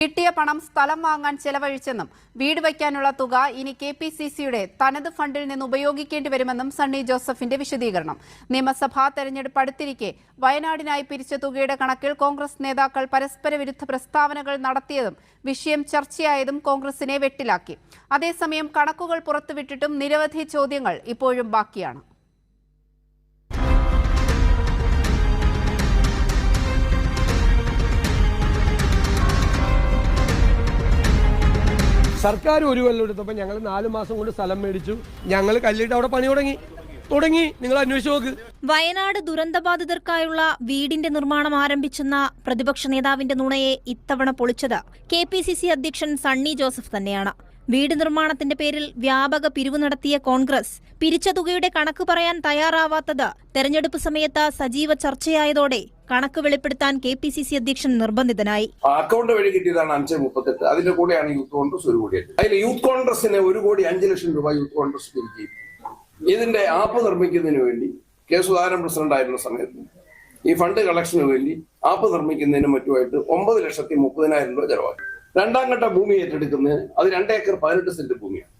കിട്ടിയ പണം സ്ഥലം വാങ്ങാൻ ചെലവഴിച്ചെന്നും വീട് വയ്ക്കാനുള്ള തുക ഇനി കെപിസിസിയുടെ തനത് ഫണ്ടിൽ നിന്ന് ഉപയോഗിക്കേണ്ടി വരുമെന്നും സണ്ണി ജോസഫിന്റെ വിശദീകരണം. നിയമസഭാ തെരഞ്ഞെടുപ്പ് അടുത്തിരിക്കെ വയനാടിനായി പിരിച്ച തുകയുടെ കണക്കിൽ കോൺഗ്രസ് നേതാക്കൾ പരസ്പര വിരുദ്ധ പ്രസ്താവനകൾ നടത്തിയതും വിഷയം ചർച്ചയായതും കോൺഗ്രസിനെ വെട്ടിലാക്കി. അതേസമയം കണക്കുകൾ പുറത്തുവിട്ടിട്ടും നിരവധി ചോദ്യങ്ങൾ ഇപ്പോഴും ബാക്കിയാണ്. സർക്കാർ ഒരു കൊല്ലം എടുത്തപ്പോൾ ഞങ്ങൾ 4 മാസം കൊണ്ട് സ്ഥലം മേടിച്ചു. ഞങ്ങൾ കല്ലിട്ട് അവിടെ പണി തുടങ്ങി. നിങ്ങൾ അന്വേഷിച്ച് നോക്ക്. വയനാട് ദുരന്തബാധിതർക്കായുള്ള വീടിന്റെ നിർമ്മാണം ആരംഭിച്ചെന്ന പ്രതിപക്ഷ നേതാവിന്റെ നുണയെ ഇത്തവണ പൊളിച്ചത് കെപിസിസി അധ്യക്ഷൻ സണ്ണി ജോസഫ് തന്നെയാണ്. വീട് നിർമ്മാണത്തിന്റെ പേരിൽ വ്യാപക പിരിവ് നടത്തിയ കോൺഗ്രസ് പിരിച്ച തുകയുടെ കണക്ക് പറയാൻ തയ്യാറാവാത്തത് തെരഞ്ഞെടുപ്പ് സമയത്ത് സജീവ ചർച്ചയായതോടെ കണക്ക് വെളിപ്പെടുത്താൻ കെപിസിസി അധ്യക്ഷൻ നിർബന്ധിതനായി. അക്കൗണ്ട് വഴി കിട്ടിയതാണ് 538. അതിന്റെ കൂടെയാണ് യൂത്ത് കോൺഗ്രസ് 1 കോടി. അതിൽ യൂത്ത് കോൺഗ്രസിന് 1,05,00,000 രൂപ യൂത്ത് കോൺഗ്രസ് പിരിക്കും. ഇതിന്റെ ആപ്പ് നിർമ്മിക്കുന്നതിന് വേണ്ടി കെ സുധാകരൻ പ്രസിഡന്റ് ആയിരുന്ന സമയത്ത് ഈ ഫണ്ട് കളക്ഷന് വേണ്ടി ആപ്പ് നിർമ്മിക്കുന്നതിനും മറ്റുമായിട്ട് 9,30,000 രൂപ ചെലവാക്കി. 2ാം ഘട്ട ഭൂമി ഏറ്റെടുക്കുന്നതിന് അത് 2 ഏക്കർ 18 സെന്റ് ഭൂമിയാണ്.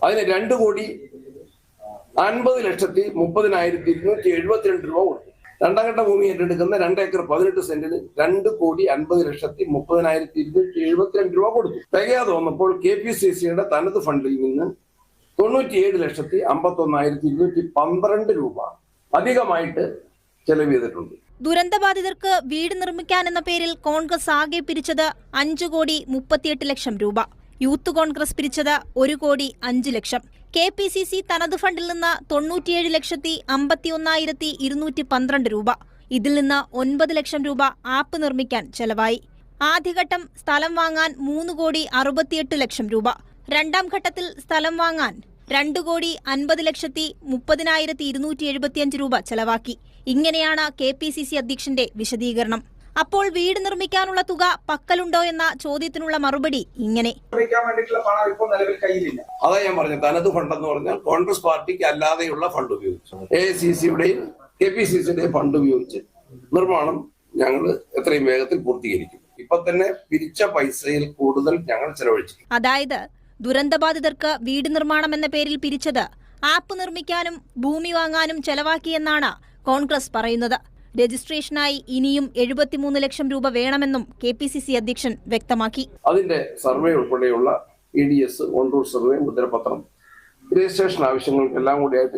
അതിന് 2,50,30,272 രൂപ കൊടുത്തു. 2ാം ഘട്ട ഭൂമി ഏറ്റെടുക്കുന്ന 2 ഏക്കർ 18 സെന്റിന് 2,50,30,272 രൂപ കൊടുത്തു. തികയാതെ വന്നപ്പോൾ കെപിസിസിയുടെ തനത് ഫണ്ടിൽ നിന്ന് 97,51,212 രൂപ അധികമായിട്ട് ചെലവ് ചെയ്തിട്ടുണ്ട്. ദുരന്തബാധിതർക്ക് വീട് നിർമ്മിക്കാൻ എന്ന പേരിൽ കോൺഗ്രസ് ആകെ പിരിച്ചത് 5,38,00,000 രൂപ. യൂത്ത് കോൺഗ്രസ് പിരിച്ചത് 1,05,00,000. കെപിസിസി തനത് ഫണ്ടിൽ നിന്ന് 97,51,212 രൂപ. ഇതിൽ നിന്ന് 9 ലക്ഷം രൂപ ആപ്പ് നിർമ്മിക്കാൻ ചെലവായി. ആദ്യഘട്ടം സ്ഥലം വാങ്ങാൻ 3,68,00,000 രൂപ. 2ാം ഘട്ടത്തിൽ സ്ഥലം വാങ്ങാൻ 2,50,30,275 രൂപ ചെലവാക്കി. ഇങ്ങനെയാണ് കെപിസിസി അധ്യക്ഷന്റെ വിശദീകരണം. അപ്പോൾ വീട് നിർമ്മിക്കാനുള്ള തുക പക്കലുണ്ടോ എന്ന ചോദ്യത്തിനുള്ള മറുപടി ഇങ്ങനെ. അതാ ഞാൻ പറഞ്ഞു, തനത് ഫണ്ട് എന്ന് പറഞ്ഞാൽ കോൺഗ്രസ് പാർട്ടിക്ക് അല്ലാതെയുള്ള ഫണ്ട് ഉപയോഗിച്ചു എഐസിസിയുടെയും കെപിസിസിയുടെയും ഫണ്ട് ഉപയോഗിച്ച് നിർമ്മാണം ഞങ്ങൾ എത്രയും വേഗത്തിൽ പൂർത്തീകരിക്കും. ഇപ്പൊ തന്നെ പിരിച്ച പൈസയിൽ കൂടുതൽ ഞങ്ങൾ ചെലവഴിച്ചു. അതായത് ദുരന്തബാധിതർക്ക് വീട് നിർമ്മാണം എന്ന പേരിൽ പിരിച്ചത് ആപ്പ് നിർമ്മിക്കാനും ഭൂമി വാങ്ങാനും ചെലവാക്കിയെന്നാണ് കോൺഗ്രസ് പറയുന്നത്. രജിസ്ട്രേഷനായി ഇനിയും 73 ലക്ഷം രൂപ വേണമെന്നും കെപിസിസി അധ്യക്ഷൻ വ്യക്തമാക്കി. അതിന്റെ സർവേ ഉൾപ്പെടെയുള്ള EDS, ഓൺ റൂട്ട് സർവേ, മുദ്രപത്രം, രജിസ്ട്രേഷൻ ആവശ്യങ്ങൾക്കെല്ലാം കൂടിയായിട്ട്